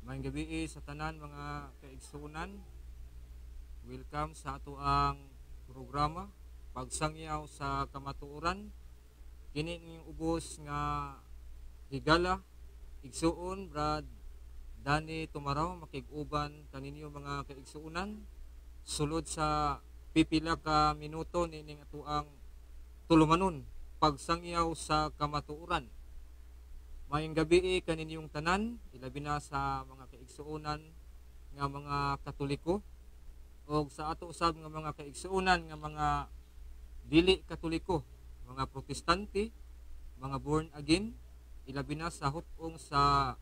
Maayong gabi sa tanan mga kaigsunan. Welcome sa ato ang programa Pagsangyaw sa Kamatuoran. Kini ning ubos nga higala igsuon Brad Danny Tumaraw makig-uban kaninyo mga kaigsunan sulod sa pipila ka minuto nining ato ang tulumanon pagsangyaw sa kamatuoran. Mayong gabi kaninyong tanan, ilabi na sa mga kaigsuonan nga mga Katoliko o sa ato usab nga mga kaigsuonan nga mga dili Katoliko, mga Protestante, mga born again, ilabi na sa hutong sa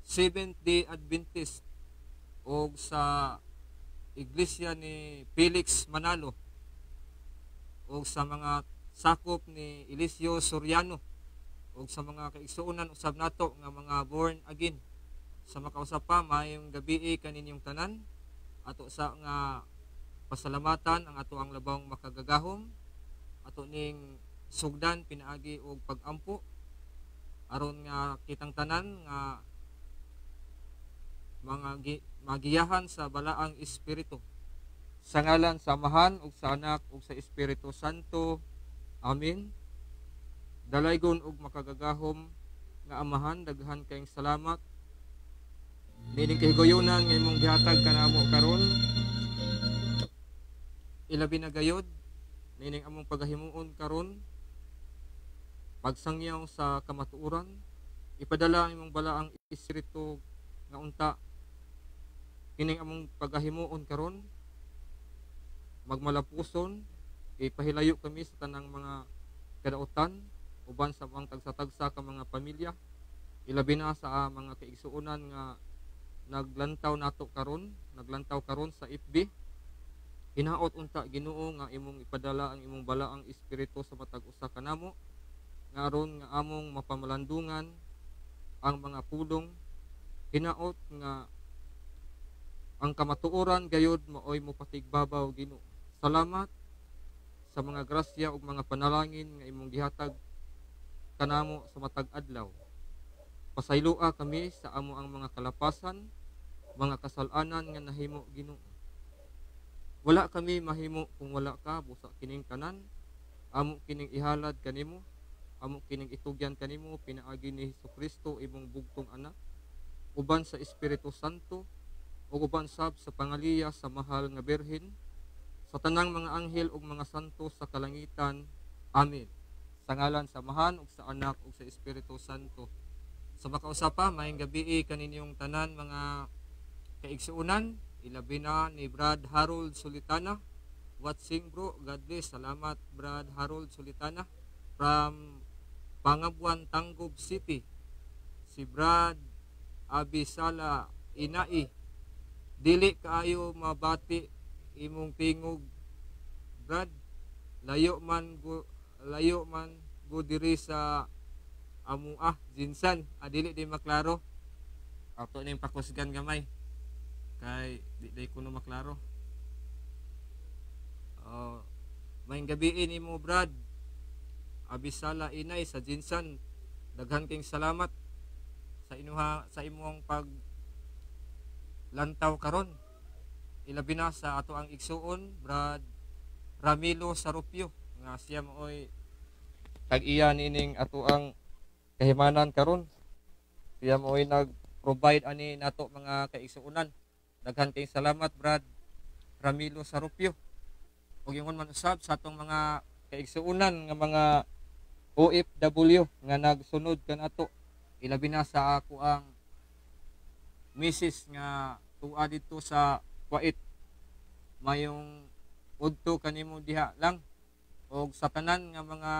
Seventh-day Adventist o sa Iglesia ni Felix Manalo o sa mga sakop ni Eliseo Soriano o sa mga kaigsuonan usab nato nga mga born again. Sa makausap pa mayong gabi kaninyong tanan ato sa nga pasalamatan ang ato ang labang makagagahom ato ning sugdan pinaagi og pag-ampo aron nga kitang tanan nga mga magiyahan sa balaang espiritu sa ngalan sa Amahan ug sa Anak ug sa Espiritu Santo. Amen. Dalaygon og makagagahom nga Amahan, daghan kayong salamat nining kahigayonan nga imong gihatag kanamo karon. Ilabi na gayod nining among pagahimuon karon pagsangyaw sa kamatuoran. Ipadala ang imong balaang espiritu nga unta kining among pagahimuon karon magmalapuson. Ipahilayo kami sa tanang mga kadautan uban sa mga tagsa-tagsa ka mga pamilya, ilabi na sa mga kaigsuonan nga naglantaw karon sa FB. Hinaot unta Ginoo nga imong ipadala ang imong balaang espiritu sa matag usa kanamo nga aron nga among mapamalandungan ang mga pulong. Hinaot nga ang kamatuoran gayud maoy mo patigbabaw Ginoo. Salamat sa mga grasya ug mga panalangin nga imong gihatag kanamo sa matag adlaw. Pasayloa kami sa amo ang mga kalapasan, mga kasalanan nga nahimo Ginoo. Wala kami mahimo kung wala ka, busa kining tanan. Amo kining ihalad kanimo, amo kining itugyan kanimo pinaagi ni Hesukristo imong bugtong anak, uban sa Espiritu Santo, ug uban sab sa pangaliya sa mahal nga Birhen, sa tanang mga anghel ug mga santo sa kalangitan. Amen. Sa ngalan sa Amahan ug sa Anak ug sa Espiritu Santo. Sa makausapa maayong gabi kaninyong tanan mga kaigsuonan. Ilabi na ni Brad Harold Solitana. Watching bro, God bless. Salamat Brad Harold Solitana from Pangabuan, Tanggob City. Si Brad Abisala Inai, dili kaayo mabati imong tingog Brad, layo man go diri sa amua Jinsan, dili di maklaro ato ning pakusgan gamay kay di kuno maklaro. Maayong gabi nimo Brad Abisala Inay sa Jinsan. Daghan king salamat sa imong pag lantaw karon. ilabi na sa ato ang igsuon Brad Ramilo Sarupio nga siya mooy tag-iya nining ato ang kahimanan karon. Siya mooy nag-provide ani nato mga kaigsuonan. Daghan kay salamat Brad Ramilo Sarupio. Ug ingon man usab sa atong mga kaigsuonan nga mga OFW nga nagsunod kanato. Ilabi na sa ako ang misis nga tuwa dito sa Kuwait. Mayong udto kanimo diha lang. Og sa tanan nga mga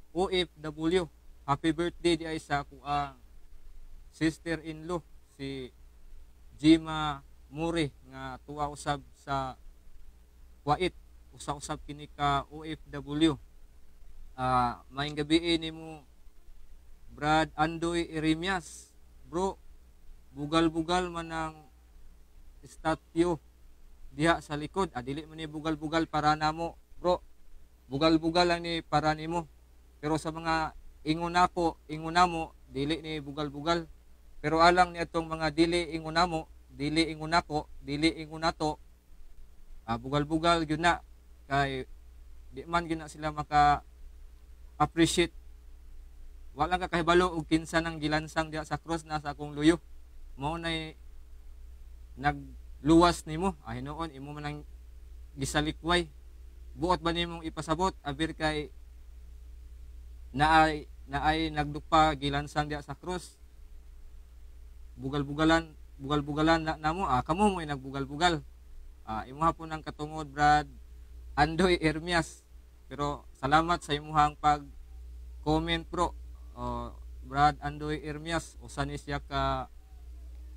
OFW, happy birthday di ay sa ako ang sister-in-law si Jima Muri nga tuwa usab sa Kuwait. Usa-usab kini ka OFW. Maayong gabi nimo Brad Andoy Eremias. Bro, bugal-bugal man ang statue diha sa likod. Dili man ni bugal-bugal para namo, bro. Bugal-bugal lang ni para nimo. Pero sa mga ingon nako, ingon namo, dili ni bugal-bugal. Pero alang ni atong mga dili ingon namo, dili ingon nako, dili ingon nato, bugal-bugal gyud na kay di man gyud na sila maka appreciate. Wala ka kahibalo og kinsa nang gilansang diha sa cross na sa akong luyo. Mao nay nagluwas nimo. Hinuon imo man ang gisalikway. Buot ba nimong ipasabot abir kay naay nagdupa gilansang diha sa cross. Bugal-bugalan na namo. Kamo mo nagbugal-bugal. Imo hapon ang katungod Brad Andoy Ermias. Pero salamat sa imuhang pag-comment bro. Brad Andoy Ermias, usa ni siya ka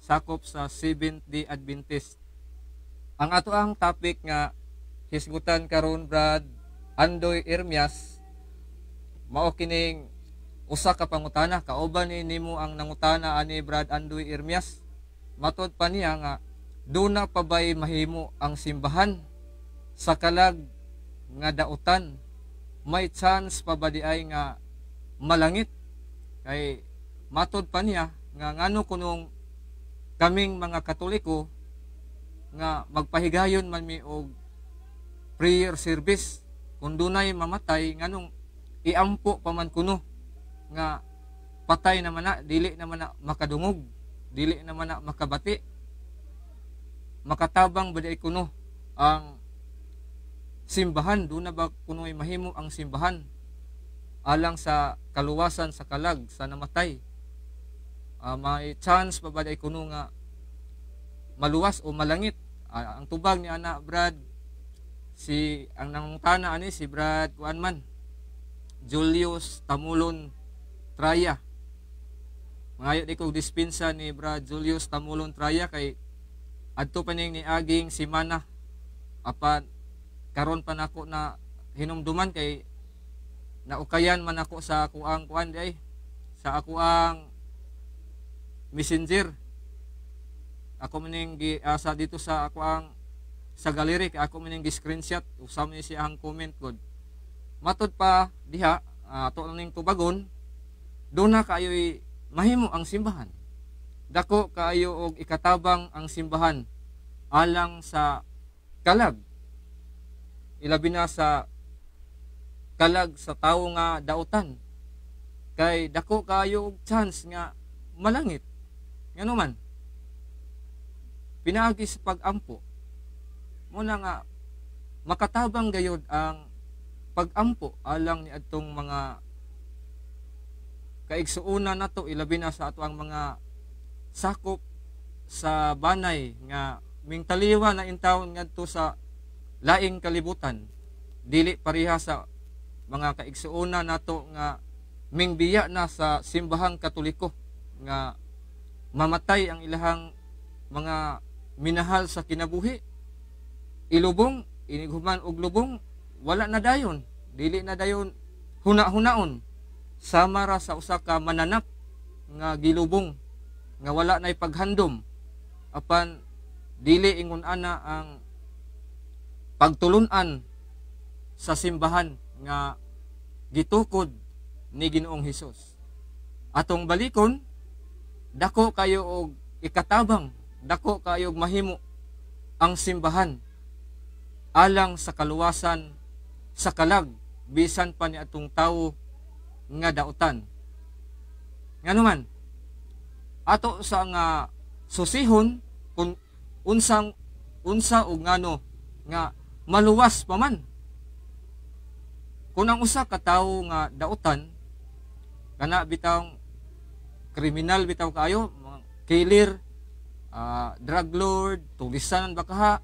sakop sa Seventh-day Adventist. Ang ato ang topic nga hisgutan karon Brad Andoy Ermias mao kining usa ka pangutana. Kauban ni nimo ang nangutana ani Brad Andoy Ermias. Matod pa niya nga duna pa bay mahimo ang simbahan sa kalag nga dautan? May chance pa ba di ay nga malangit? Kay matod pa niya nga ngano kunong kaming mga Katoliko nga magpahigayon man mi og prayer service kung dunay mamatay nganong iampo pa man kuno nga patay naman na, dili naman na makadungog, dili naman na makabati, makatabang ba di kuno ang simbahan? Doon na ba kuno'y mahimo ang simbahan alang sa kaluwasan sa kalag sa namatay? May chance pa ba day kuno nga maluwas o malangit? Ang tubag ni ana Brad ang nangutana ani si Brad Kuanman Julius Tamulon Traya. Mangayo di kog dispensa ni Brad Julius Tamulon Traya kay adto pa ning niaging simana apan karon pa nako na hinumduman kay naukayan man ako sa akuang kuan di ay sa akuang messenger. Ako maning sa dito sa akuang sa gallery kay ako maning gi-screenshot usam ni siya ang comment god. Matod pa diha ato ning tubagon do na kaayoy mahimo ang simbahan. Dako kaayo og ikatabang ang simbahan alang sa kalag. Ilabi na sa kalag sa tawo nga dautan. Kay dako kaayo og chance nga malangit. Ngano man? Pinaagi sa pag-ampo. Muna nga makatabang gayud ang pag-ampo alang ni adtong mga kaigsuonan nato, ilabi na sa ato ang mga sakop sa banay nga mingtaliwa na intawon ngadto sa laing kalibutan. Dili pareha sa mga kaigsuonan nato nga mingbiya na sa simbahang Katoliko nga mamatay ang ilahang mga minahal sa kinabuhi. Ilubong, inighuman og lubong, wala na dayon, dili na dayon huna-hunaon. Sama ra sa usa ka mananap nga gilubong nga wala nay paghandom apan dili ingon ana ang pagtulunan sa simbahan nga gitukod ni Ginoong Hesus. Atong balikon, dako kayo og ikatabang, dako kayo og mahimo ang simbahan alang sa kaluwasan sa kalag bisan pa ni atong tawo nga dautan. Ngano man ato sa nga susihon kung unsa og ngano nga maluwas pa man. Kung ang usa ka tawo nga dautan kana bitang kriminal bitaw kayo, mga killer, drug lord, tulisanan bakaha,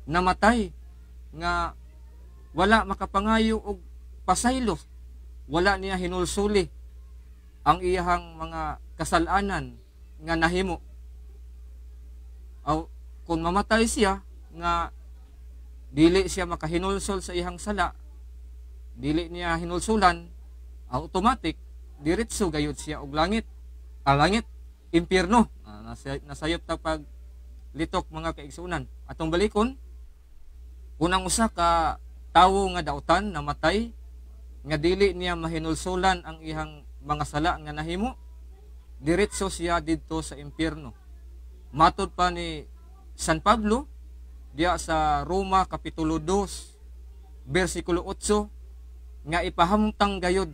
namatay nga wala makapangayo og pasaylo, wala niya hinulsuli ang iyahang mga kasalanan nga nahimo. Aw kung mamatay siya nga dili siya makahinulsol sa iyang sala, dili niya hinulsulan, automatic diretso gayud siya og langit. Langit, impyerno. Nasayop ta pag litok mga kaigsunan. Atong balikon, unang usa ka tawo nga dautan namatay nga dili niya mahinulsulan ang iyang mga sala nga nahimo, diretso siya didto sa impyerno. Matud pa ni San Pablo diya sa Roma kapitulo 2 bersikulo 8 nga ipahamtang gayud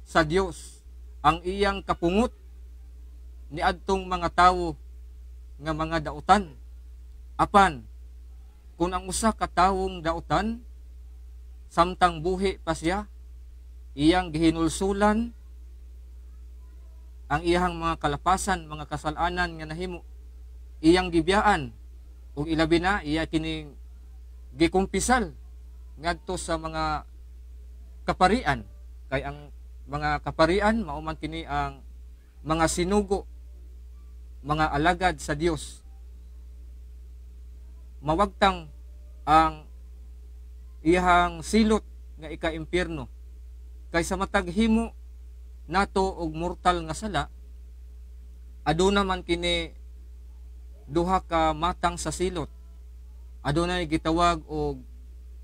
sa Dios ang iyang kapungot ni adtong mga tawo nga mga dautan. Apan kung ang usa ka tawong dautan samtang buhi pa siya, iyang gihinulsulan ang iyang mga kalapasan, mga kasalanan nga nahimo, iyang gibiyaan ug ilabi na iya kining gikumpisal ngadto sa mga kaparian. Kay ang mga kaparian mao man kini ang mga sinugo, mga alagad sa Dios. Mawagtang ang iyang silot nga ika-impyerno. Kay sa matag himo nato og mortal nga sala, aduna man kini duha ka matang sa silot. Adunay gitawag og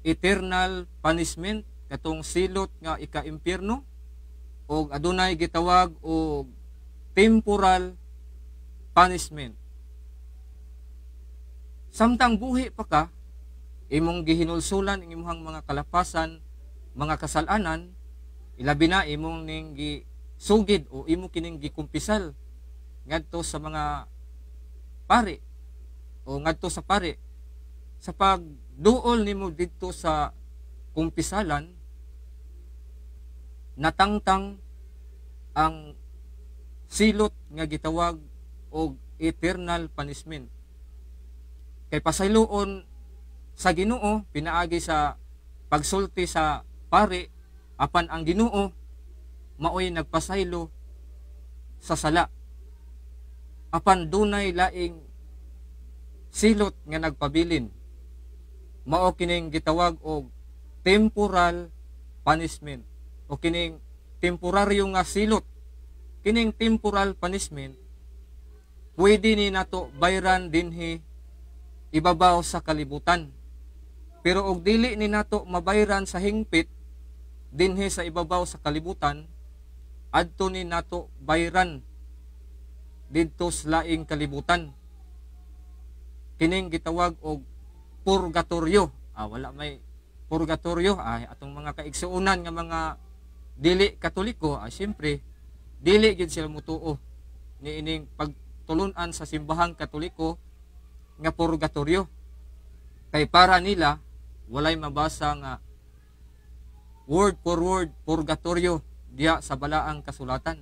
eternal punishment katong silot nga ika-impyerno, og adunay gitawag og temporal punishment. Samtang buhi pa ka, imong gihinulsulan ang imong mga kalapasan, mga kasalanan, ilabi na imong ning gisugid o imo kining gikumpisal ngadto sa mga pari o ngadto sa pari. Sa pagduol nimo didto sa kumpisalan, natangtang ang silot nga gitawag og eternal punishment. Kay pasayloon sa Ginoo pinaagi sa pagsulti sa pari, apan ang Ginoo maoy nagpasaylo sa sala. Apan dunay laing silot nga nagpabilin, mao kining gitawag og temporal punishment o kining temporaryo nga silot. Kining temporal punishment pwede ni nato bayran dinhi ibabaw sa kalibutan, pero og dili ni nato mabayran sa hingpit dinhi sa ibabaw sa kalibutan, adto ni nato bayran didto sa laing kalibutan. Kining gitawag og purgatorio. Wala may purgatorio atong mga kaigsuunan nga mga dili katoliko, siyempre dili gid sila mutuo ni ining pagtulunan sa simbahang katoliko nga purgatorio. Kay para nila walay mabasa nga word for word purgatorio diya sa balaang kasulatan.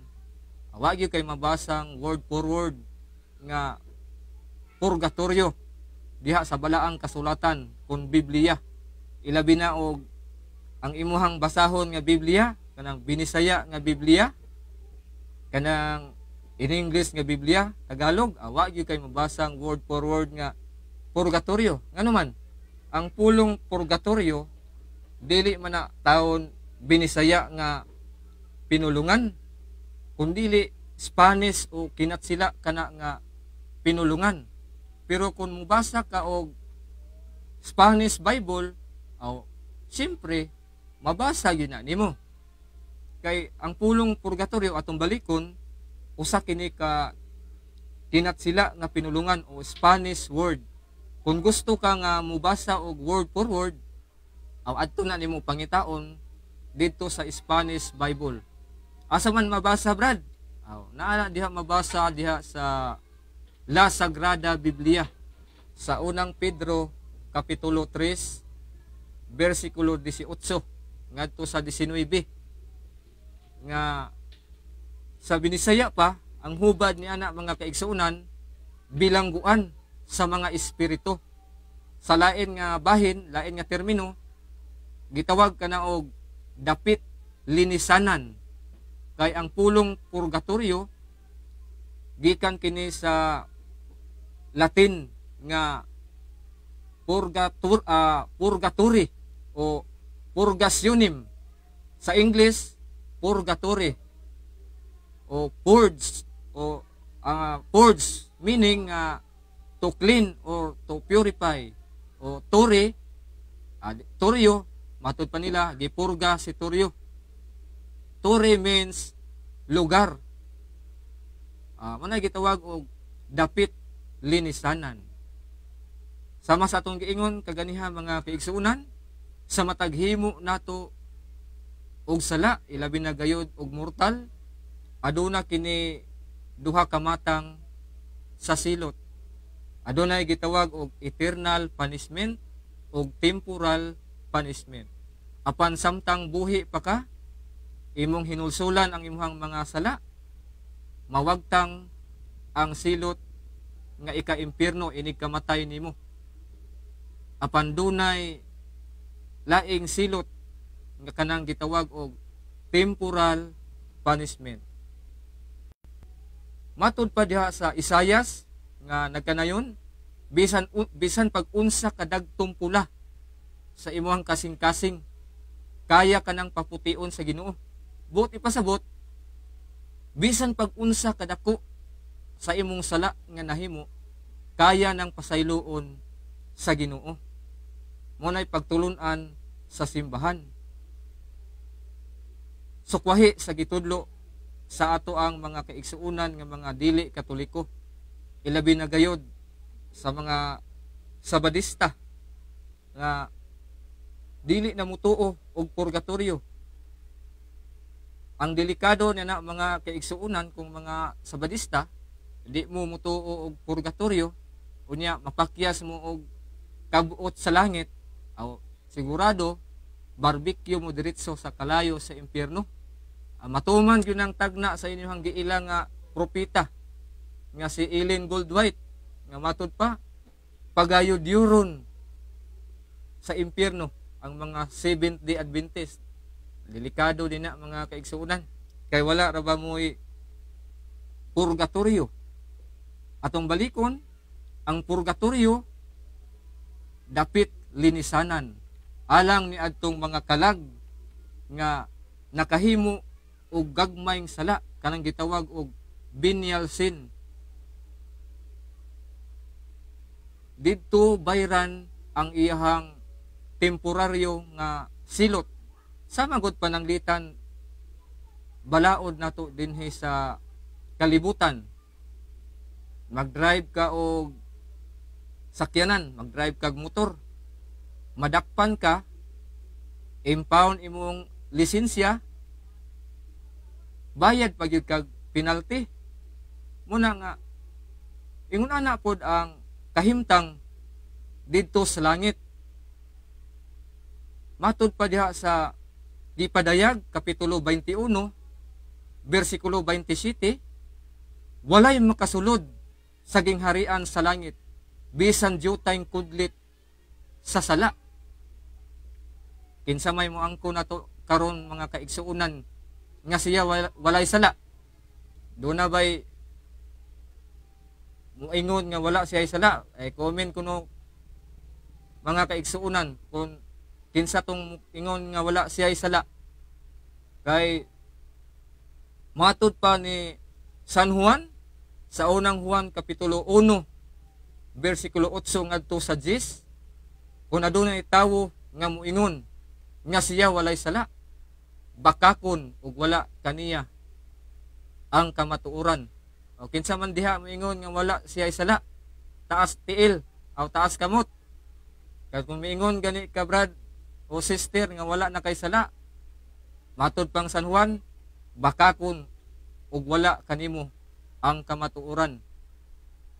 Wa gyud kay mabasang word for word nga purgatorio diha sa balaang kasulatan kun Biblia. Ilabi na og ang imuhang basahon nga Biblia, kanang Binisaya nga Biblia, kanang in English nga Biblia, Tagalog, wa gyud kay mabasang word for word nga purgatorio. Ngano man ang pulong purgatorio dili man na taon Binisaya nga pinulungan, kundili Spanish o kinatsila kana nga pinulungan. Pero kung mubasa ka og Spanish Bible, siyempre mabasa yun na nimo. Kay ang pulong purgatorio atong balikon, usa kini ka kinatsila nga pinulungan o Spanish word. kung gusto ka nga mubasa og word for word, adto na nimo pangitaon dito sa Spanish Bible. Asa man mabasa, brad? Naa diha mabasa diha sa La Sagrada Biblia sa unang Pedro kapitulo 3 versikulo 18 ngadto sa 19 nga sa binisaya pa ang hubad ni ana mga kaigsuonan bilangguan sa mga espiritu. Sa lain nga bahin, lain nga termino, gitawag kana og dapit linisanan. Kay ang pulong purgatorio gikan kini sa Latin nga purgatory o purgationem. Sa English, purgatory o purge o purge meaning to clean or to purify o torio matud pa nila gipurga si torio. Tore means lugar. Manay gitawag og dapit linisanan. Sama sa atong giingon kaganiha mga kaigsuonan, sa mataghimo nato og sala, ilabi na gayud og mortal, aduna kini duha ka matang sa silot. Adunay gitawag og eternal punishment og temporal punishment. Apan samtang buhi pa ka, imong hinulsulan ang imong mga sala, mawagtang ang silot nga ika-impierno inig kamatay nimo. Apan dunay laing silot nga kanang gitawag og temporal punishment. Matud pa diha sa Isayas nga nagkanayon, bisan pag-unsa kadagtong pula sa imong kasing-kasing, kaya kanang papution sa Ginoo. Buot ipasabot, bisan pag-unsa kadako sa imong sala nga nahimo, kaya nang pasayloon sa Ginoo. Munay pagtulunan sa simbahan. Sukwahi sa gitudlo sa ato ang mga kaigsuonan nga mga dili Katoliko, ilabi na gayod sa mga Sabadista nga dili na mutuo og purgatorio. Ang delikado na mga kaigsuonan kung mga Sabadista, di mo mutuo og purgatorio, unya mapakyas mo og kabuot sa langit, sigurado barbecue mo diretso sa kalayo sa impyerno. Matuman yun ang tagna sa inyong giila nga propita nga si Ellen Goldwhite nga matud pa pagayod yuron sa impyerno ang mga Seventh-day Adventist. Delikado din na mga kaigsuonan, kay wala ra ba mo'y purgatorio. Atong balikon, ang purgatorio dapit linisanan alang ni adtong mga kalag nga nakahimo og gagmayng sala, kanang gitawag og venial sin. Didto bayran ang iyahang temporaryo nga silot. Sama gud pananglitan balaod nato dinhi sa kalibutan. Mag-drive ka og sakyanan, mag-drive kag motor, madakpan ka, impound imong lisensya, bayad pagyud kag penalty. Muna nga ingon ana pod ang kahimtang didto sa langit. Matud pa diha sa Gipadayag kapitulo 21 bersikulo 27, walay makasulod sa gingharian sa langit bisan diutay kudlit sa sala. Kinsa may moangko nato karon mga kaigsuonan nga siya walay sala, do na bay moingon nga wala siya sala, comment kuno mga kaigsuonan kung kinsa tong ingon nga wala siya sala. Kay matud pa ni San Juan sa unang Juan kapitulo 1 bersikulo 8 ngadto sa 10, kung adunay tawo nga moingon nga siya walay sala, bakakon ug wala kaniya ang kamatuoran. O kinsa man diha moingon nga wala siya sala, taas tiil aw taas kamot. Kag kung miingon gani ka brad o sister nga wala na kay sala, matud pang San Juan, bakakon ug wala kanimo ang kamatuoran.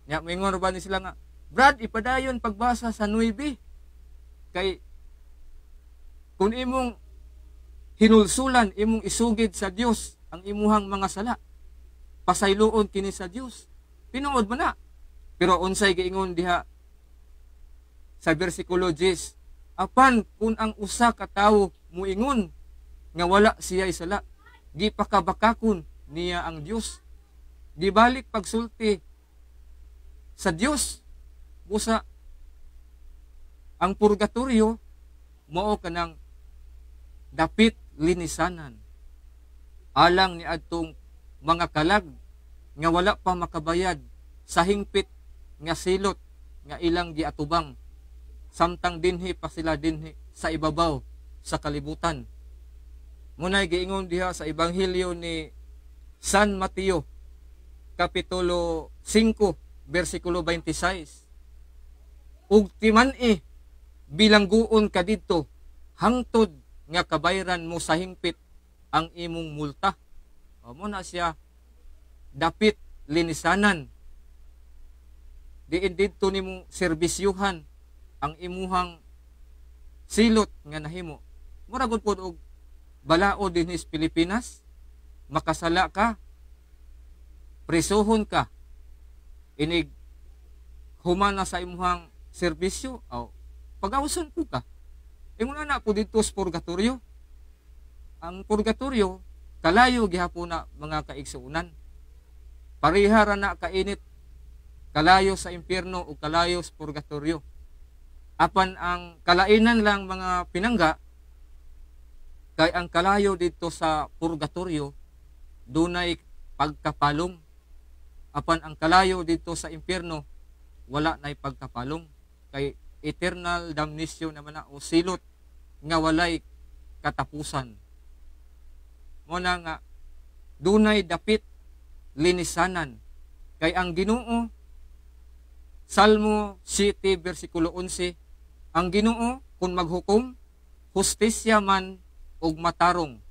Nya miingon ba ni sila nga, brad ipadayon pagbasa sa 9 kay kung imong hinulsulan, imong isugid sa Dios ang imuhang mga sala, pasayloon kini sa Dios. Tinuod man na. Pero unsay giingon diha sa bersikulo 10, apan kung ang usa ka tawo muingon nga wala siya sala, gipakabakakon niya ang Dios. Gibalik pagsulti sa Dios. Busa ang purgatorio mao kanang dapit linisanan alang ni adtong mga kalag nga wala pa makabayad sa hingpit nga silot nga ilang giatubang, samtang dinhi pa sila dinhi sa ibabaw sa kalibutan. Munay giingon diha sa Ebanghelyo ni San Mateo kapitulo 5 bersikulo 26, ug timan-i bilangguon ka didto hangtod nga kabayran mo sa hingpit ang imong multa. O mo na siya dapit linisanan. Diin didto nimo serbisyuhan ang imuhang silot nga nahimo. Mura gud pod og balao dinhi sa Pilipinas, makasala ka, prisuhon ka, inig humana sa imuhang serbisyo, o pag-awson po ka. Ingon na po dito sa purgatorio. Ang purgatorio, kalayo gihapon na mga kaigsuunan. Parihara na kainit, kalayo sa impyerno o kalayo sa purgatorio. Apan ang kalainan lang mga pinangga, kay ang kalayo dito sa purgatorio, dunay pagkapalong. Apan ang kalayo dito sa impyerno, wala na'y pagkapalong. Kay eternal damnation naman na o silot nga walay katapusan. Muna nga dunay dapit linisanan kay ang Ginoo, Salmo 7 bersikulo 11, ang Ginoo kung maghukom hustisya man ug matarong.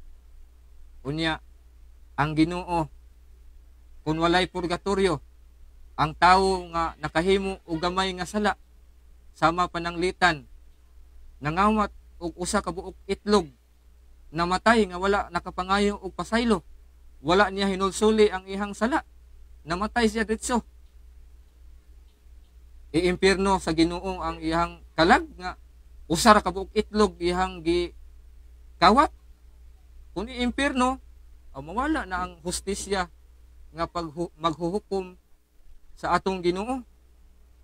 Unya ang Ginoo kung walay purgatorio, ang tawo nga nakahimo og gamay nga sala sama pananglitan, nangawat og usa ka buok itlog, namatay nga wala nakapangayo og pasaylo, wala niya hinulsuli ang ihang sala, namatay siya ditso. Iimpirno sa Ginoo ang ihang kalag nga usa ra ka buok itlog ihang gi kawat. Kung iimpirno, mawala na ang hustisya nga maghuhukom sa atong Ginoo.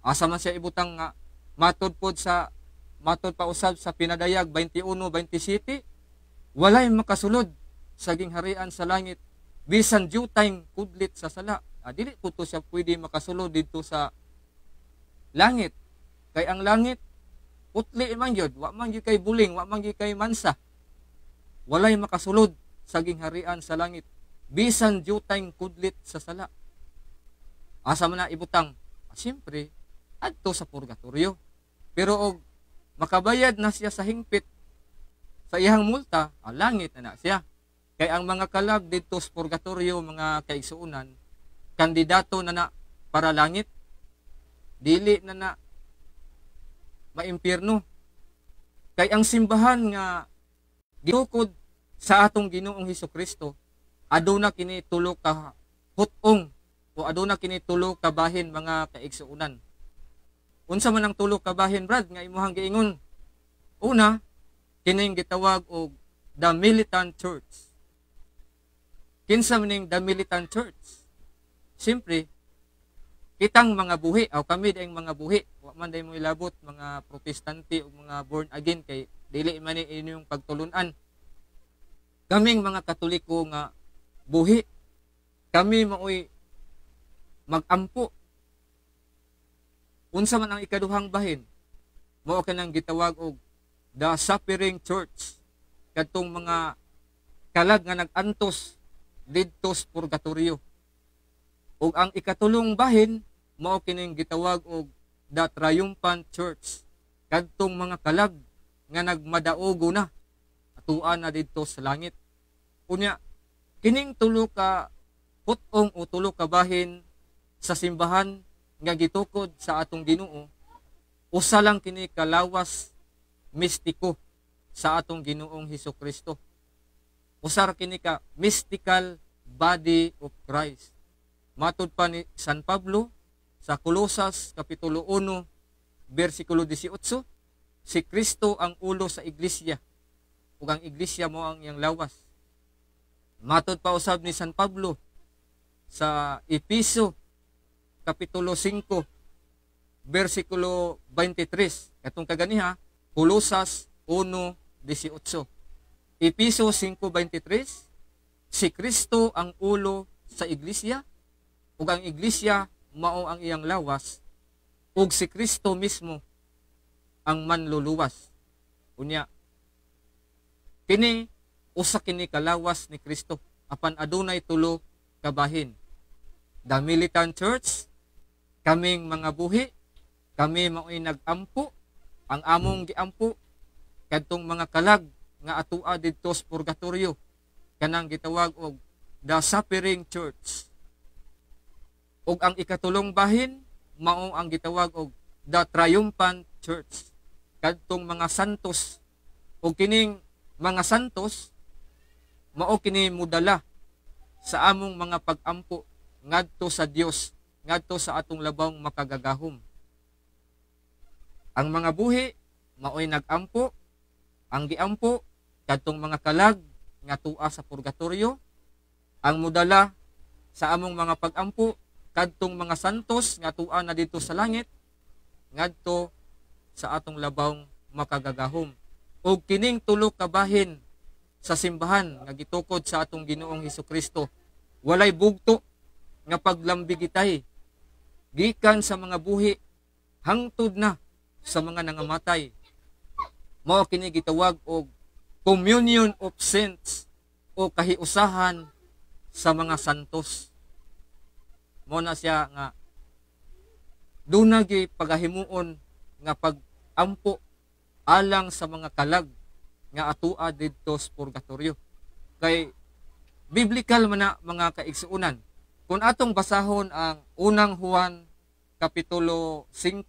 Asa man siya ibutang nga matod pa usab sa Pinadayag 21:27, walay makasulod sa gingharian sa langit bisan diutay kudlit sa sala. Dili po to siya pwede makasulod dito sa langit. Kay ang langit putli man gyud, wa man gyud kay buling, wa man gyud kay mansa. Walay makasulod sa gingharian sa langit bisan diutay kudlit sa sala. Asa man na ibutang? Siyempre, adto sa purgatorio. Pero og makabayad na siya sa hingpit sa iyang multa, langit na siya. Kay ang mga kalag dito sa purgatorio, mga kaigsuunan, kandidato na para langit, dili na maimpyerno. Kay ang simbahan nga gitukod sa atong Ginoong Hesukristo, aduna kini tulo ka hutong o aduna kini tulo ka bahin mga kaigsuunan. Unsa man ang tulo ka bahin, brad, nga imuhang giingon? Una, kining gitawag og the militant church. Kinsa maning the militant church? Siyempre, kitang mga buhi, o kami dayong mga buhi, wa man day mo ilabot mga protestante o mga born again kay dili man ni inyong pagtulunan. Kaming mga Katoliko nga buhi, kami maoy magampo. Unsa man ang ikaduhang bahin, mao kanang gitawag og the suffering church. Kadtong mga kalag nga nag-antos didto sa purgatorio. Ug ang ikatulong bahin mao kining gitawag og the triumphant church, kadtong mga kalag nga nagmadaogo na atuan na didto sa langit. Unya kining tulo ka putong o tulo ka bahin sa simbahan nga gitukod sa atong Ginoo, usa lang kini kalawas mistiko sa atong Ginoong Hesukristo. Usar kini ka mystical body of Christ. Matud pa ni San Pablo sa Colosas kapitulo 1 bersikulo 18, si Kristo ang ulo sa iglesia ug ang iglesia mo ang iyang lawas. Matud pa usab ni San Pablo sa Episo kapitulo 5 bersikulo 23, katong kaganiha Colosas 1:18. Episo 5:23, si Kristo ang ulo sa iglesia ug ang iglesia mao ang iyang lawas ug si Kristo mismo ang manluluwas. Unya kini usa kini kalawas ni Kristo apan adunay tulo ka bahin. The militant church, kaming mga buhi, kami mao'y nag-ampo, ang among giampo kadtong mga kalag nga atua didto sa purgatorio, kanang gitawag og the suffering church. Ug ang ikatulong bahin mao ang gitawag og the triumphant church, kadtong mga santos. Ug kining mga santos mao kini mudala sa among mga pag-ampo ngadto sa Dios, ngadto sa atong labawng makagagahom. Ang mga buhi mao'y nag-ampo, ang giampo kadtong mga kalag nga tua sa purgatorio, ang mudala sa among mga pag-ampo kadtong mga santos nga tua na dito sa langit ngadto sa atong labawng makagagahom. Ug kining tulo ka bahin sa simbahan nga gitukod sa atong Ginoong Hesukristo, walay bugto nga paglambigitay gikan sa mga buhi hangtod na sa mga nangamatay. Mao kini gitawag og communion of saints o kahiusahan sa mga santos. Mao na siya nga duna gyud pagahimuon nga pag-ampo alang sa mga kalag nga atua didto sa purgatorio. Kay biblical man na mga kaigsuunan. Kung atong basahon ang unang Juan kapitulo 5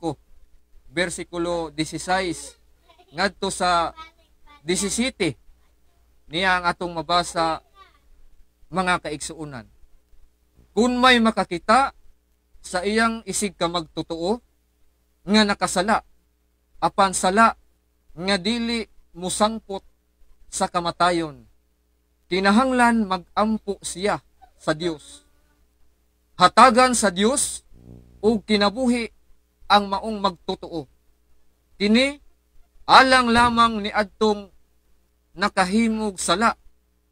bersikulo 16 ngadto sa 17, niya ang atong mabasa mga kaigsuunan. Kung may makakita sa iyang isig ka magtotoo nga nakasala, apan sala nga dili musangpot sa kamatayon, kinahanglan mag-ampo siya sa Dios. Hatagan sa Dios ug kinabuhi ang maong magtotoo. Kini alang lamang ni adtong nakahimog sala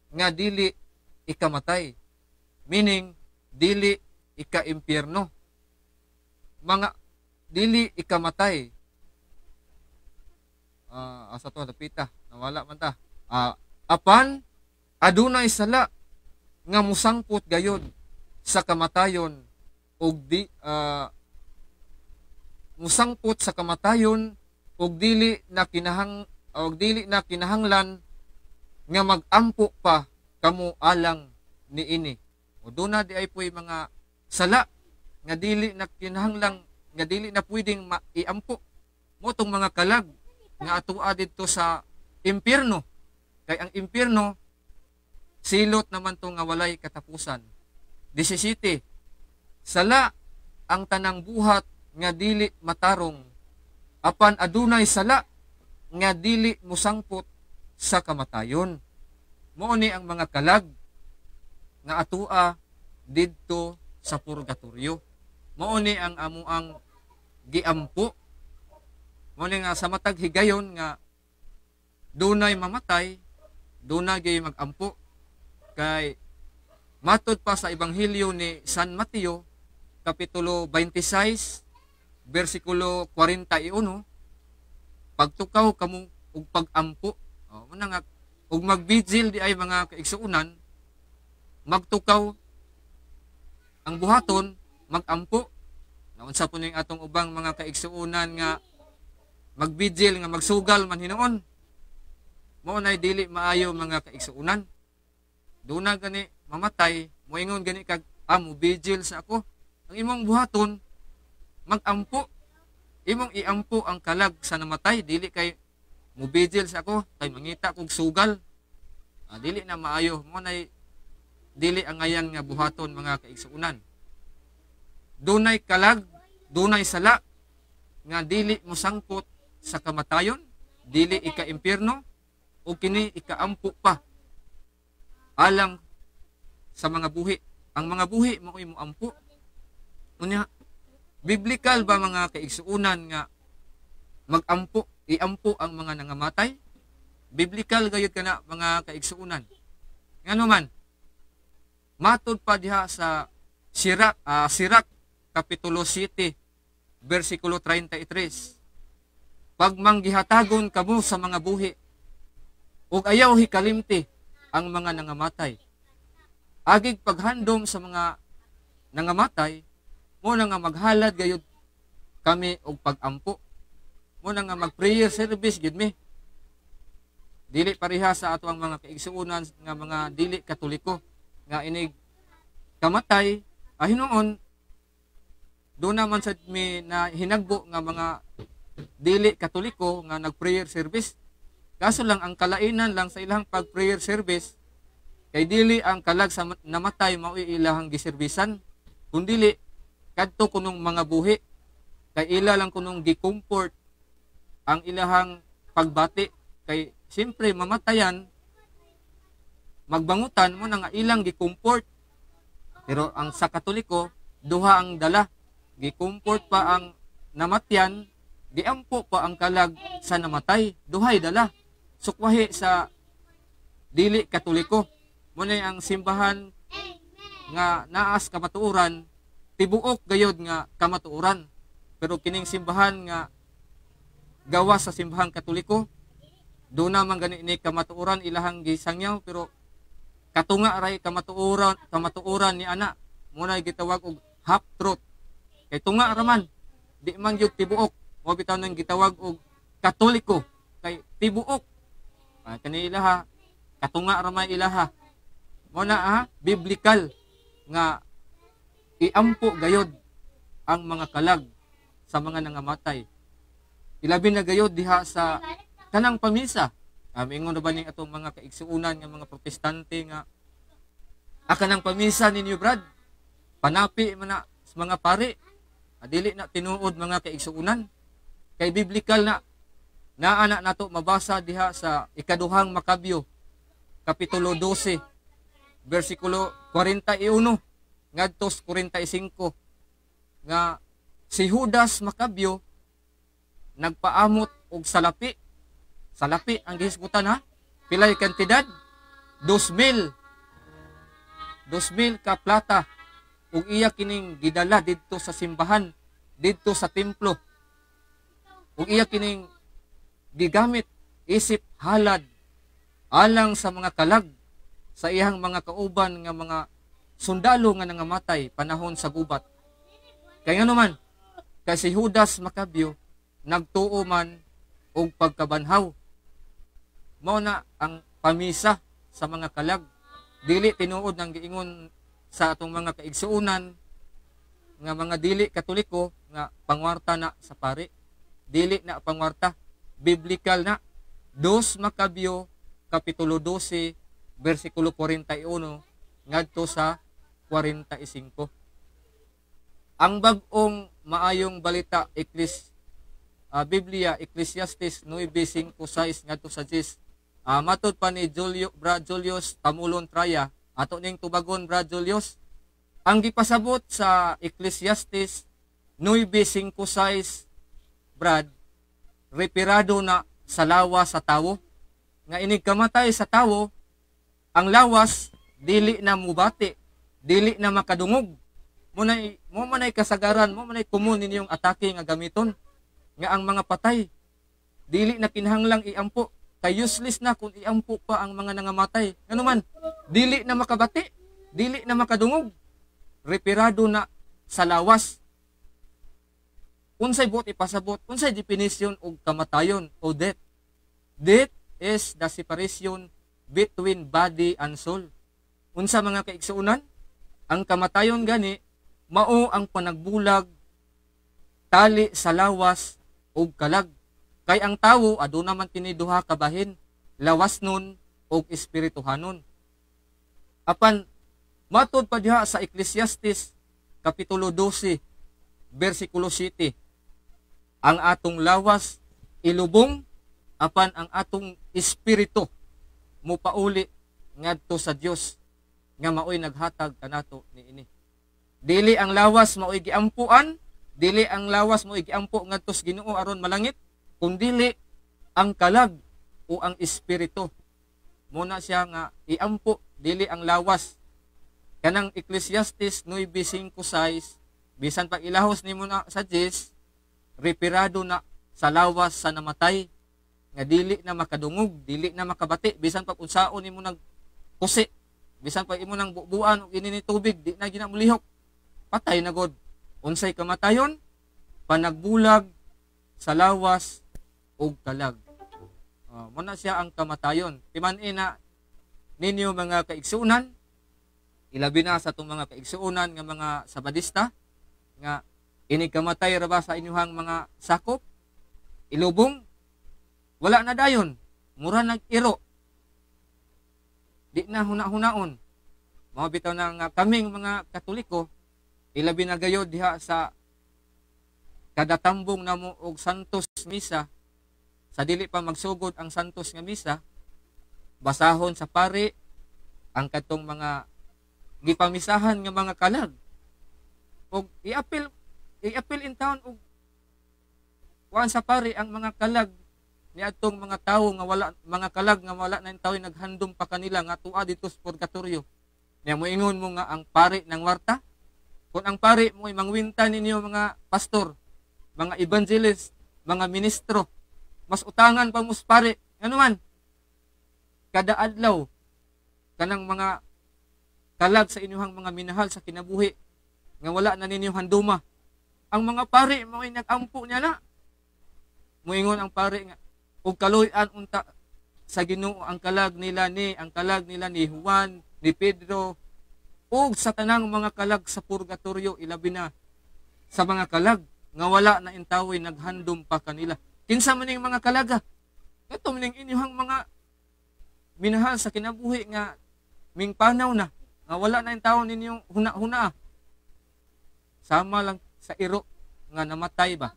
nga dili ikamatay, meaning dili ika-impyerno, mga dili ikamatay. Asa to napita nawala man ta. Apan adunay sala nga musangpot gayod sa kamatayon ug musangpot sa kamatayon ug dili na kinahanglan nga mag-ampo pa kamo alang niini. O duna di ay puy mga sala nga dili na kinahanglang nga dili na pwedeng iampo mo tong mga kalag nga atua didto sa impyerno. Kay ang impyerno silot naman to nga walay katapusan. 17, sala ang tanang buhat nga dili matarong, apan adunay sala nga dili musangpot sa kamatayon. Mao ni ang mga kalag nga atua didto sa purgatorio. Mao ni ang amuang giampo. Mao ni nga sa matag higayon nga dunay mamatay, dunay gyud magampo. Kay matud pa sa Ebanghelyo ni San Mateo kapitulo 26 bersikulo 41, pagtukaw kamo ug pag-ampo. Muna nga ug magbigil di ay mga kaigsuunan, magtukaw ang buhaton, magampo. Naunsa po ning atong ubang mga kaigsuunan nga magbigil nga magsugal man hinuon. Mao nay dili maayo mga kaigsuunan. Duna gani mamatay, moingon gani kag mo vigil sa ako. Ang imong buhaton magampo. Imong iampo ang kalag sa namatay, dili kay mo vigil sa ako kay mangita kog sugal. Dili na maayo. Mo nay dili ang ngayan nga buhaton mga kaigsuunan. Dunay kalag, dunay sala nga dili mo sangkot sa kamatayon, dili ika-impyerno o kini ikaampo pa alang sa mga buhi. Ang mga buhi mao'y mo ampo. Unya, biblical ba mga kaigsuunan nga magampo, iampo ang mga nangamatay? Biblical gayud kana mga kaigsuunan. Ngano man, matod pa diha sa Sirak Kapitulo 7, versikulo 33. Pag manggihatagon kamo sa mga buhi, ug ayaw hikalimti ang mga nangamatay. Agig paghandom sa mga nangamatay, mo na nga maghalad gayud kami og pagampo. Mo na nga mag-prayer service gid mi. Dili pareha sa ato ang mga kaigsuunan nga mga dili katoliko nga inig kamatay hinuon doon naman sa mi na hinagbo nga mga dili katoliko nga nag-prayer service. Kaso lang ang kalainan lang sa ilang pag-prayer service kay dili ang kalag sa namatay mao ilahang giserbisan, kundi kadto kunong mga buhi kay ila lang kunong gi-comfort ang ilahang pagbati kay siyempre mamatayan magbangutan mo na nga ilang gi-comfort. Pero ang sa katoliko duha ang dala, gi-comfort pa ang namatyan, giampo pa ang kalag sa namatay, duhay dala. Sukwahi sa dili katoliko. Muna ang simbahan nga naas kamatuoran, tibuok gayod nga kamatuoran. Pero kining simbahan nga gawa sa simbahan katoliko, doon naman gani ni kamatuoran ilahang gisangyaw, pero katunga ray kamatuoran ni ana. Muna gitawag og half truth. Kay tunga raman, di man gyud tibuok. Mo bitaw nang gitawag og katoliko kay tibuok. Kani ilaha katunga ramay ilaha. Mo na biblical nga iampo gayod ang mga kalag sa mga nangamatay. Ilabi na gayod diha sa kanang pamisa. Ingon na ba ning atong mga kaigsuunan nga mga protestante nga kanang pamisa ninyo brad, panapi man na sa mga pari. Dili na tinuod mga kaigsuunan. Kay biblical na naana nato mabasa diha sa ikaduhang Makabyo Kapitulo 12 versikulo 41 ngadto 45 nga si Judas Makabyo nagpaamot og salapi. Salapi ang gihisgutan pilay kantidad 2,000 ka plata ug iya kining gidala didto sa simbahan, didto sa templo. Ug iya kining gigamit isip halad alang sa mga kalag sa iyang mga kauban nga mga sundalo nga nangamatay panahon sa gubat. Kay ngano man, kay si Judas Makabyo nagtuo man og pagkabanhaw. Mao na ang pamisa sa mga kalag. Dili tinuod ng giingon sa atong mga kaigsuunan nga mga dili katoliko nga pangwarta na sa pari. Dili na pangwarta, biblical na. 2 Makabyo Kapitulo 12 versikulo 41 ngadto sa 45. Ang bag-ong maayong balita Biblia Ecclesiastes 9:5-6 ngadto sa 10. Matod pa ni Brad Julius Tamulon Traya, ato ning tubagon Brad Julius, ang gipasabot sa Ecclesiastes 9:5-6 Brad, reperado na sa lawas sa tawo. Nga inig kamatay sa tawo, ang lawas dili na mubati, dili na makadungog. Mo manay kasagaran, mo manay kumun ninyong atake nga gamiton. Nga ang mga patay dili na kinahanglang iampo, kay useless na kung iampo pa ang mga nangamatay. Ano man, dili na makabati, dili na makadungog. Reperado na sa lawas. unsay buot ipasabot, unsay definition og kamatayon o death. Death is the separation between body and soul. Unsa mga kaigsuunan, ang kamatayon gani mao ang panagbulag tali sa lawas ug kalag. Kay ang tawo aduna man kini duha ka bahin, lawas nun ug espirituhanon. Apan matud pa diha sa Ecclesiastes kapitulo 12 bersikulo 7, ang atong lawas ilubong, apan ang atong espiritu mupauli ngadto sa Dios nga maoy naghatag kanato niini. Dili ang lawas maoy giampuan, dili ang lawas maoy giampo ngadto sa Ginoo aron malangit, kundili ang kalag o ang espiritu. Muna siya nga iampo, dili ang lawas. Kanang Ecclesiastes 9:5-6, bisan pag ilahos nimo na sa 10, reperado na sa lawas sa namatay, nga dili na makadungog, dili na makabati, bisan pag unsaon nimo nag kusi, bisan pag imo nang bubuan og ini ni tubig, di na ginamulihok, patay na god. Unsay kamatayon? Panagbulag sa lawas ug kalag. Muna siya ang kamatayon. Timan-in na ninyo mga kaigsuunan, ilabi na sa itong mga kaigsuunan nga mga sabadista, nga inikamatay ra ba sa inyuhang mga sakop, ilubong, wala na dayon, mura nag-iro, di na huna-hunaon. Mga bitaw na nga kaming mga Katoliko, ilabi na gayod diha sa kadatambong namo og Santos Misa, sa dili pa magsugod ang Santos nga Misa, basahon sa pari ang katong mga gipamisahan nga mga kalag, og i-apil in town, og kuan sa pari ang mga kalag ni atong mga tawo nga wala, mga kalag nga wala na tawo naghandom pa kanila nga tuwa dito sa purgatorio. Nya moingon mo nga ang pari ng warta, kung ang pari mo ay mangwinta ninyo mga pastor, mga evangelist, mga ministro, mas utangan pa mo sa pari. Ano man, kada adlaw kanang mga kalag sa inyong mga minahal sa kinabuhi nga wala na ninyo handuma, ang mga pari mo ay nag-ampo niya na. Moingon ang pari nga, ug kaluy-an unta sa Ginoo ang kalag nila ni Juan, ni Pedro, ug sa tanang mga kalag sa purgatorio, ilabi na sa mga kalag nga wala na intawoy naghandom pa kanila. Kinsa man ning mga kalaga? Ito man inyong mga minahal sa kinabuhi nga ming panaw na, nga wala na intawo ninyong huna-huna. Sama lang sa iro nga namatay ba,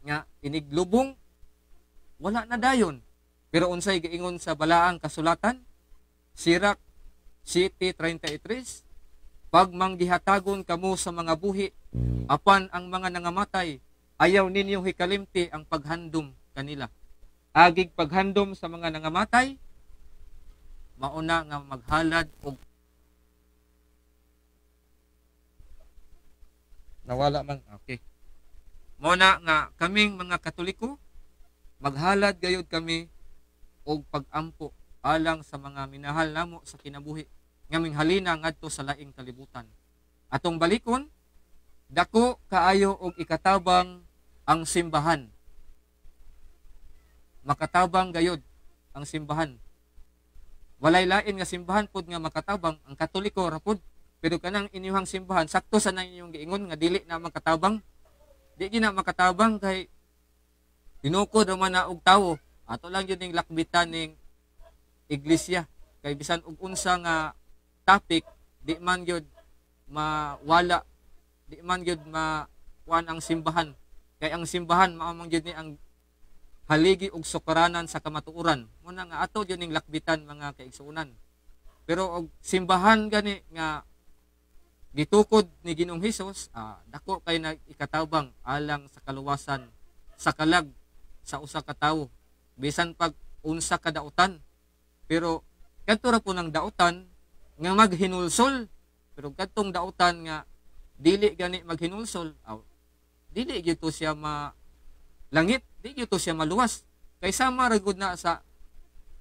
nga iniglubong, wala na dayon. Pero unsay giingon sa balaang kasulatan, Sirach 7:33, pag manggihatagon kamo sa mga buhi, apan ang mga nangamatay, ayaw ninyo hikalimti ang paghandom kanila. Agig paghandom sa mga nangamatay, mauna nga maghalad og nawala man. Okay. Muna nga kaming mga Katoliko, maghalad gayud kami og pag-ampo alang sa mga minahal namo sa kinabuhi nga minghalina ngadto sa laing kalibutan. Atong balikon, dako kaayo og ikatabang ang simbahan. Makatabang gayud ang simbahan. Walay lain nga simbahan pud nga makatabang, ang Katoliko ra pud. Pero kanang inyong simbahan, sakto sa na inyong giingon nga dili na makatabang. Di gina makatabang kay dinukod man na og tawo. Ato lang yun ning lakbitan ning iglesia. Kay bisan og unsa nga topic, di man gyud mawala, di man gyud makuan ang simbahan. Kay ang simbahan mao man gyud ni ang haligi og sukaranan sa kamatuoran. Muna nga ato yun ning lakbitan mga kaigsuonan. Pero og simbahan gani nga gitukod ni Ginoong Hesus, dako kay na ikatabang alang sa kaluwasan, sa kalag sa usa ka tawo, bisan pag unsa ka dautan. Pero kadto ra po ng dautan nga maghinulsol, pero kadtong dautan nga dili gani maghinulsol, dili gyud to siya langit, di gyud to siya maluwas. Kay sama ra gud na sa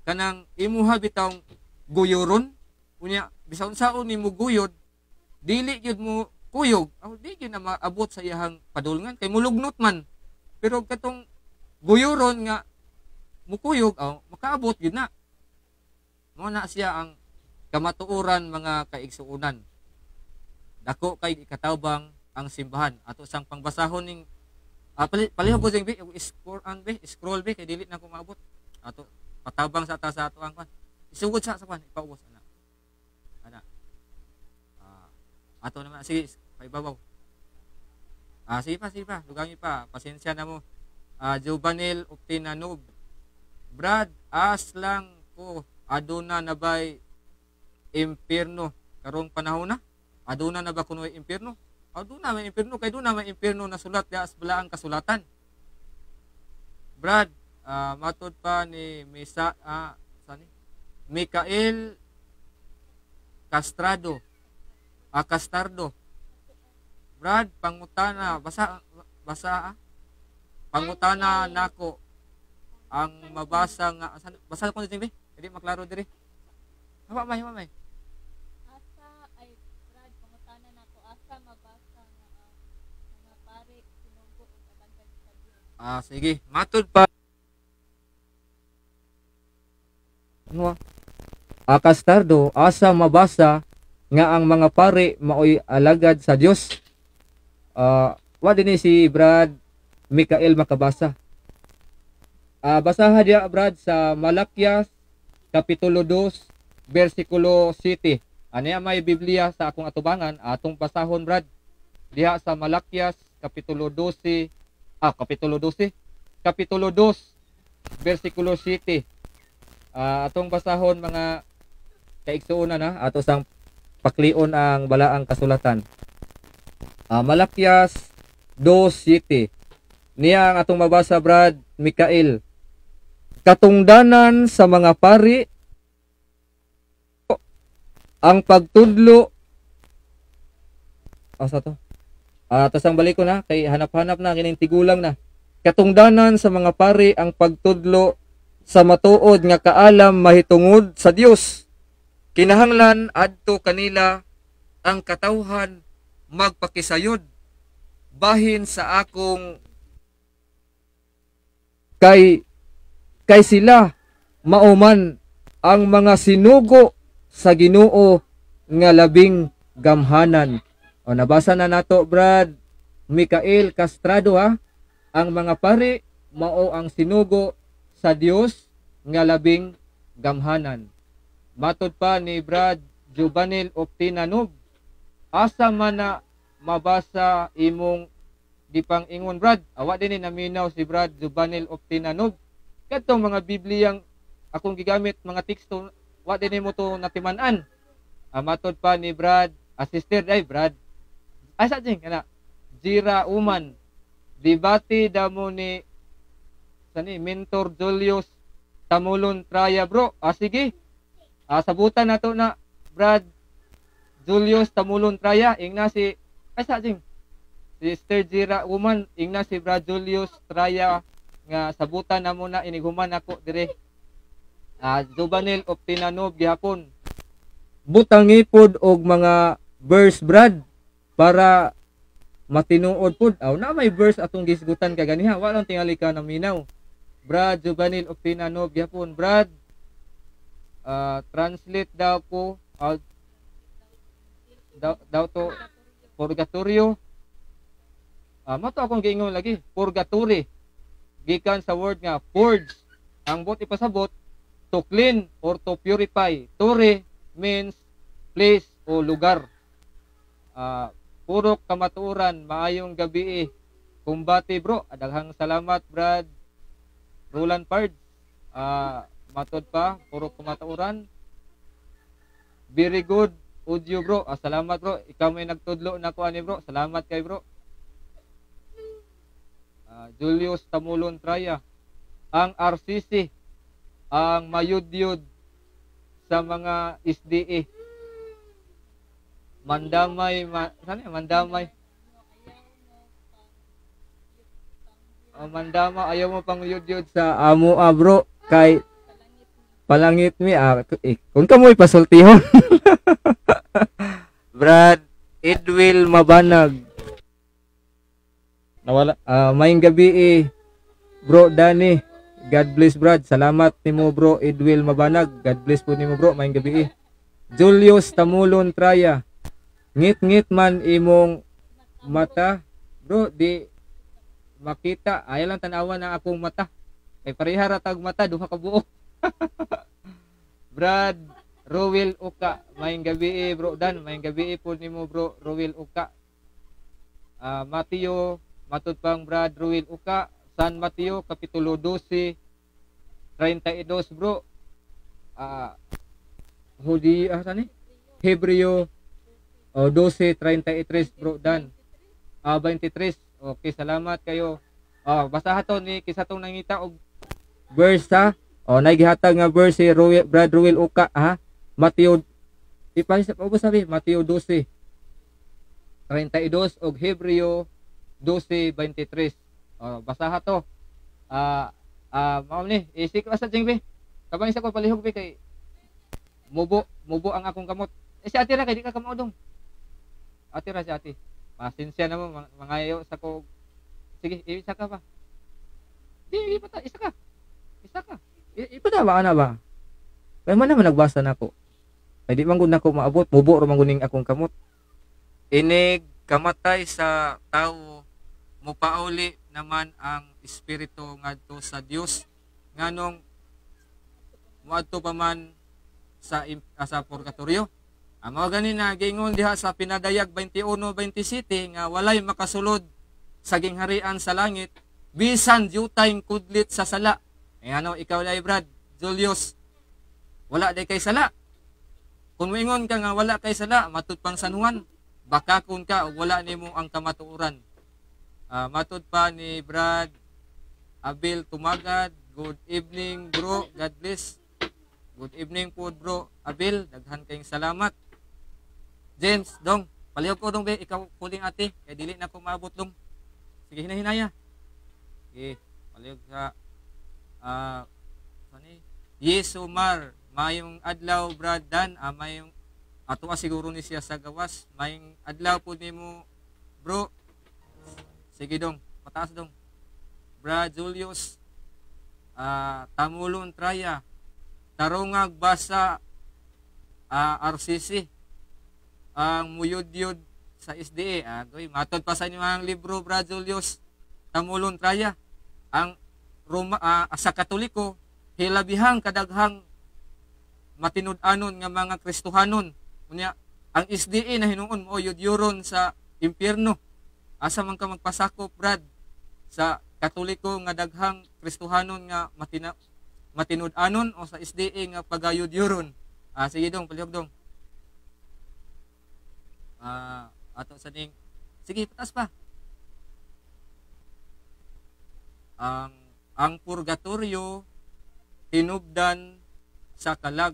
kanang imuha bitawng guyoron, unya bisan saon nimo guyod, dili gyud mo kuyog, di gyud na maabot sa iyahang padulngan kay mulugnot man. Pero katong guyuron nga mukuyog, makaabot gyud na. Mao na siya ang kamatuoran mga kaigsuonan. Dako kay ikatawbang ang simbahan. Ato sang pangbasahon ning palihog ko sing scroll kay dili na ko maabot. Ato patabang sa ata sa ato ang kwan. Isugod sa kwan, ipaubos ana. Ato naman sige, paibabaw. Sige pa, dugangi pa. Pasensya na mo. Jubanil Optinanub. Brad, lang ko aduna na ba'y impierno karong panahon na? Aduna na ba kuno impierno? Aduna may impierno kay duna may impierno na sulat ya sa balaang kasulatan. Brad, matod pa ni Mikael Castardo. Brad, pangutana, basa pangutana nako ang mabasa nga basa ko dito, hindi maklaro diri. Hawa may. Asa ay Brad, pangutana nako asa mabasa nga mga pare sinunggo ug alagad sa Dios. Sige, matod pa. Ano? Castardo, asa mabasa nga ang mga pare maoy alagad sa Dios. Wa dinhi si Brad Mikael makabasa. Basaha dia Brad sa Malakias kapitulo 2 bersikulo 7. Aniya may Biblia sa akong atubangan, atong basahon Brad. Diha sa Malakias kapitulo 2 bersikulo 7. Atong basahon mga kaigsuonan na ato sang paklion ang balaang kasulatan. Malakias 2:7. Niya ang atong mabasa Brad Mikael. Katungdanan sa mga pari ang pagtudlo asa to? Tasang balik ko na kay hanap-hanap na kining tigulang na. Katungdanan sa mga pari ang pagtudlo sa matuod nga kaalam mahitungod sa Dios. Kinahanglan adto kanila ang katawhan magpakisayod bahin sa akong kay sila mauman ang mga sinugo sa Ginoo nga labing gamhanan. Nabasa na nato Brad Mikael Castrado ang mga pari mao ang sinugo sa Dios nga labing gamhanan. Matod pa ni Brad Jubanil Optinanub, asa man na mabasa imong gipang ingon Brad. Awa din ni naminaw si Brad Jubanil Optinanub. Katong mga Bibliyang akong gigamit mga teksto, wa din mo to natiman-an. Matod pa ni Brad, sister Brad. Asa ding kana? Jira Uman. Dibati damo ni Mentor Julius Tamulon Traya bro. Sige. Sabutan nato na Brad Julius Tamulon Traya ingna si Sister Jira Woman ingna si Brad Julius Traya nga sabutan na muna iniguman ako dire. Jubanil Optinanub gihapon. Butangi pod og mga verse Brad para matinuod pod. Na may verse atong gisgutan kaganiha wa lang tingali ka naminaw. Brad Jubanil Optinanub gihapon Brad. Translate daw ko daw to purgatorio. Mato akong giingon lagi purgatory gikan sa word nga purge. Ang bot ipasabot to clean or to purify. Tore means place o lugar. Puro kamatuoran, maayong gabi kumbati bro. Daghang salamat Brad Roland Pard. Matod pa, puro kumatuoran. Very good audio bro. Salamat bro. Ikaw may nagtudlo na ko ani bro. Salamat kay bro. Julius Tamulon Traya. Ang RCC, ang mayudyod sa mga SDA. Mandamay. Mandama, ayaw mo pang yudyod sa amo bro. Kay palangit mi kung ka mo ipasultihon. Brad Edwil Mabanag. Nawala. Maayong gabi Bro Danny. God bless Brad. Salamat nimo Bro Edwil Mabanag. God bless po nimo Bro. Maayong gabi Julius Tamulon Traya. Ngit-ngit man imong mata. Bro, di makita. Ayaw lang tanawan na akong mata. Kay parihara tag mata, duha ka buo. Brad Rowel Uka. Maayong gabi Bro Dan. Maayong gabi po nimo Bro Rowel Uka. Mateo, matud pang Brad Rowel Uka. San Mateo, Kapitulo 12, 32 Bro. Hebreo 12:33 Bro Dan. 23. Okay, salamat kayo. Basaha to ni kisa tong nangita og verse ha. Nagihatag nga verse si Brad Rowel Uka ha. Mateo ipahisa pa sabi Mateo 12:32 og Hebreo 12:23. Basaha to. Mao ni isik sa jingbi. Kabang isa ko palihog bi kay mubo ang akong kamot. Si ate ra kay di ka kamaudong. Ate ra si ate. Pasensya na mo mangayo sa ko. Sige, isa ka pa. Di pa ta, isa ka. Ipada ba ana ba? Kay man naman nagbasa nako. Kay di man gud nako maabot, mubo ra man guning akong kamot. Inig kamatay sa tawo mupauli naman ang espiritu ngadto sa Dios nganong moadto pa man sa purgatorio. Mao gani na giingon diha sa Pinadayag 21:27 nga walay makasulod sa gingharian sa langit bisan diutay kudlit sa sala. Ano ikaw lay Brad Julius, wala day kay sala. Kung moingon ka nga wala kay sala, matud pang San Juan, bakakon ka ug wala nimo ang kamatuoran. Matud pa ni Brad Abel Tumagad, good evening bro, God bless. Good evening po bro Abel, daghan kayong salamat. James, dong, palihog ko dong be, ikaw puling ate, kay dili na ko maabot dong. Sige, hinahinaya. Okay, palihog ka. Yes, Omar, mayong adlaw Brad Dan, mayong ato siguro ni siya sa gawas, mayong adlaw po nimo bro. Sige dong, pataas dong. Brad Julius, Tamulon Traya, Tarungag Basa, RCC, ang muyod-yod sa SDA. Matod pa sa inyo ang libro, Brad Julius, Tamulon Traya. Ang sa Katoliko, hilabihang kadaghang matinud-anon nga mga Kristohanon. Unya, ang SDA na hinuon mo, yud-yuron sa impyerno. Asa man ka magpasakop, Brad, sa Katoliko nga daghang Kristohanon nga matinud-anon o sa SDA nga pagayud-yuron. Sige dong, palihog dong. Ato sa ning sige patas pa. Ang purgatorio hinubdan sa kalag.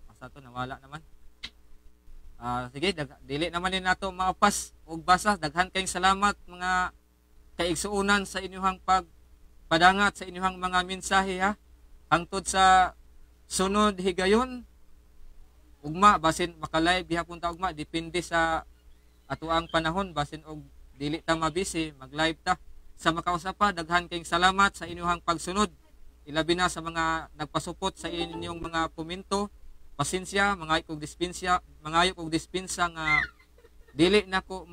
Asa to nawala naman. Sige dili naman din nato maapas og basa. Daghan kayong salamat mga kaigsuonan sa inyong pagpadangat sa inyong mga mensahe ha. Hangtod sa sunod higayon ugma basin maka-live gihapon ta ugma depende sa atuang panahon basin og dili ta mabisi mag-live ta. Sa makausap pa daghan kayong salamat sa inyong pagsunod. Ilabi na sa mga nagpasupot sa inyong mga komento. Pasensya mangayok og dispensa nga dili nako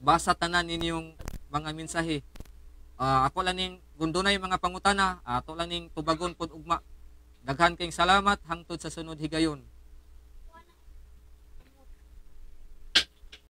basa tanan ninyong mga mensahe. Ako lang ning gundunay mga pangutana, ato lang ning tubagon pod ugma. Daghan kayong salamat hangtod sa sunod higayon.